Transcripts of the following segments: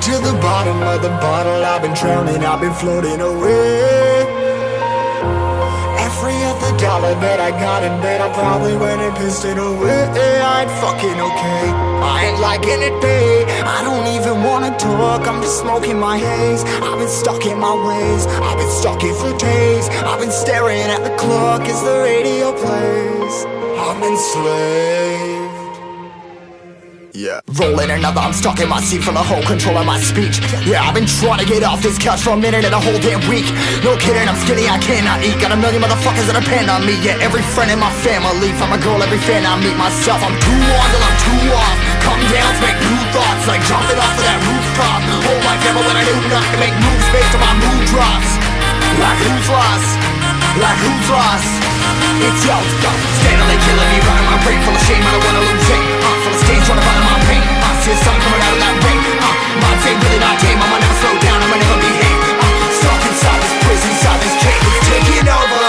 to the bottom of the bottle. I've been drowning, I've been floating away. Every other dollar that I got in bed, I probably went and pissed it away. I ain't fucking okay, I ain't liking it, babe. I don't even wanna talk, I'm just smoking my haze. I've been stuck in my ways, I've been stuck here for days. I've been staring at the clock as the radio plays. I'm enslaved. Yeah. Rolling another, I'm stuck in my seat for the whole control of my speech. Yeah, I've been trying to get off this couch for a minute and a whole damn week. No kidding, I'm skinny, I cannot eat. Got a million motherfuckers that depend on me. Yeah, every friend in my family. From a girl, every fan I meet myself. I'm too on till I'm too off. Come down to make new thoughts, like jumping off of that rooftop. Whole life ever when I do nothing, make moves based on my mood drops. Like who's lost? Like who's lost? It's yo, steadily killing me, running my brain full of shame. I don't wanna lose it. Full of stage, trying to find my pain. See the sun coming out of that rain. My day really not tame. I'ma never slow down, I'ma never behave. Stuck inside this prison, inside this cage. It's taking over.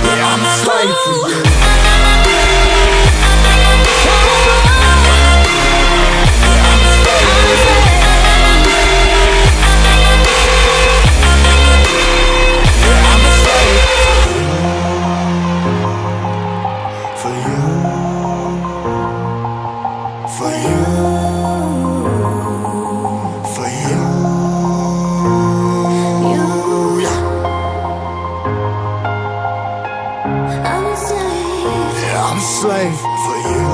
Yeah, I'm a slave for you. Slave for you.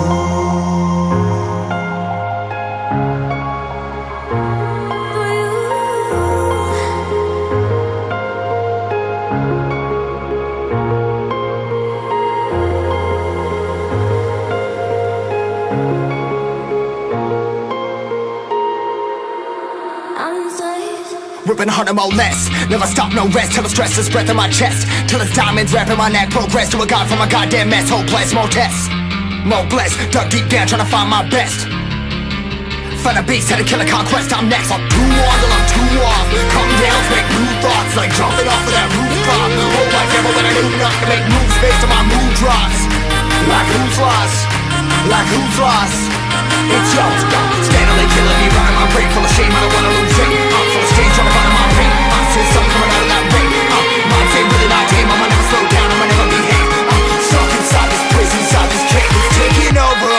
Ripping harder, more less. Never stop, no rest. Till the stress is breath in my chest. Till it's diamonds wrapping my neck. Progress to a god from a goddamn mess. Hopeless, more tests, more blessed. Dug deep down trying to find my best. Find a beast, had to kill a conquest. I'm next. I'm too on till I'm too off. Come down to make new thoughts, like jumping off of that rooftop. Whole life ever when I do nothing, make moves based on my mood drops. Like who's lost? Like who's lost? It's yo, steadily killing me, running my brain full of shame. I don't wanna lose it. Full of stage, trying to find my pain. See the sun coming out of that rain. My day really not tame. I'ma never slow down, I'ma never behave. Stuck inside this prison, inside this cage. It's taking over.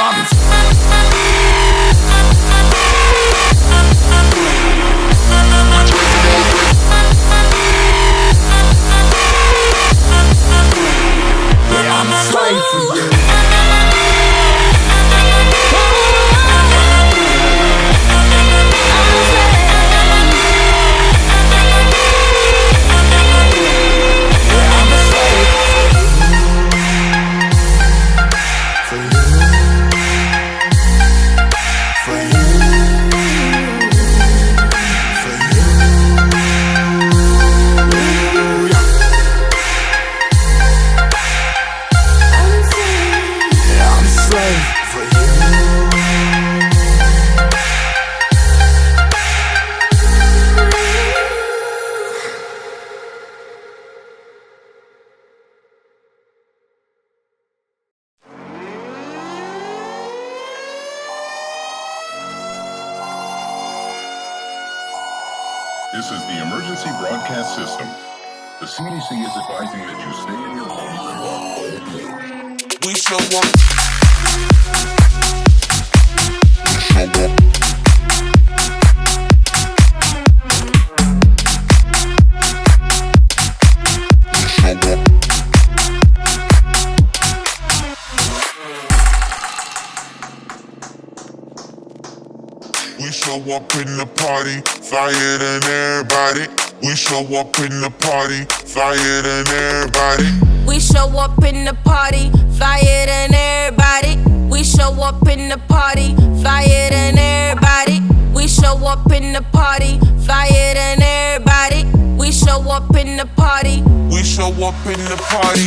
Yeah, I'm a slave for you. This is the emergency broadcast system. The CDC is advising that you stay in your homes. We show up. We show up in the party, flyer than everybody. We show up in the party, flyer than everybody. We show up in the party, flyer than everybody. We show up in the party, flyer than everybody. We show up in the party, flyer than everybody. We show up in the party. We show up in the party.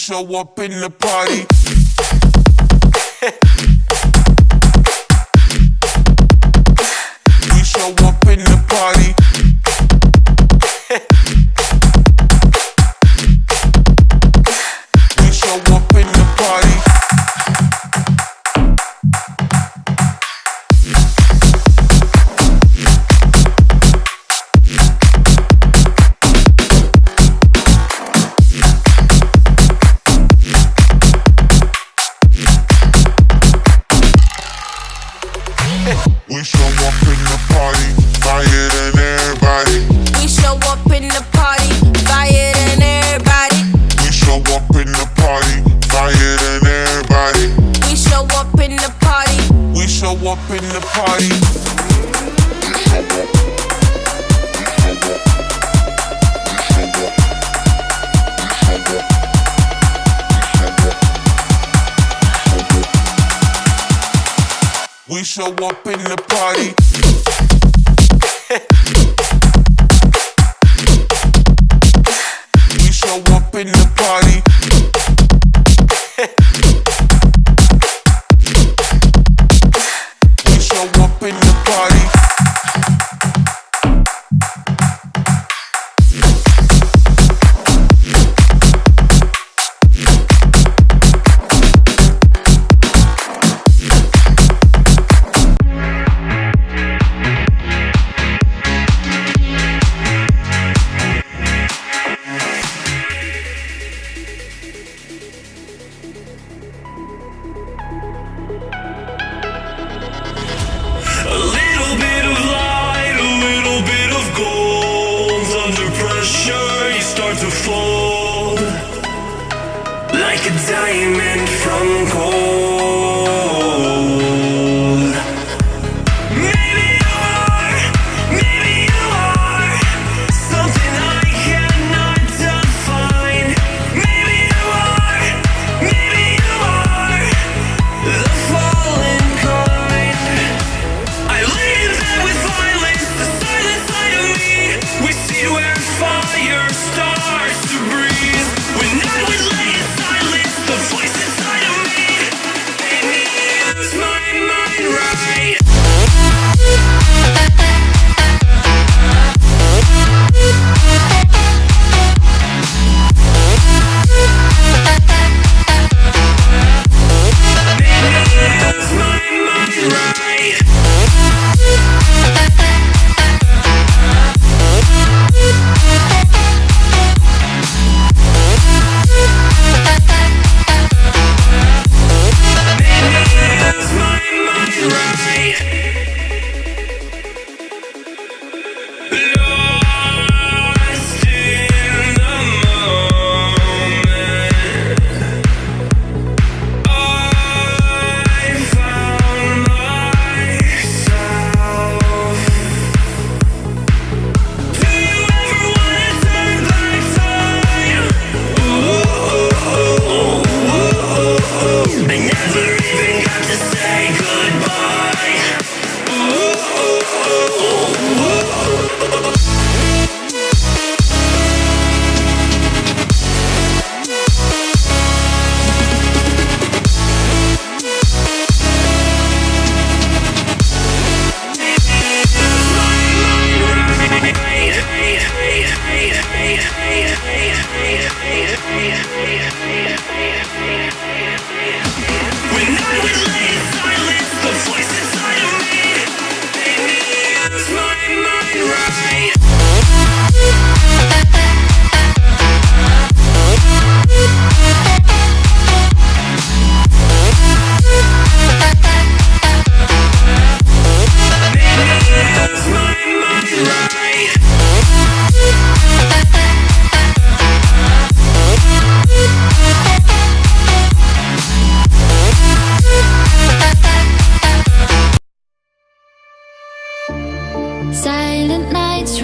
show up in the party. We show up in the party. We show up in the party. We show up in the party, flyer than everybody. We show up in the party, flyer than everybody. We show up in the party, flyer than everybody. We show up in the party. We show up in the party. We show up in the party. We show up in the party. We show up in the party. A little bit of light, a little bit of gold. Under pressure, you start to fold like a diamond from gold. Maybe you are something I cannot define. Maybe you are the fallen kind. I lay in bed with violence, the silent side of me. We see where fire starts to breathe. When I would lay in silence, the voice inside of me made me lose my mind right. Made me lose my mind right. Lose my mind right. Lost in the moment, I found myself. Do you ever wanna turn back time? I never even got to say goodbye. When I was lay in silence, the voice inside of me made me lose my mind right. Made me lose my mind right. Silent nights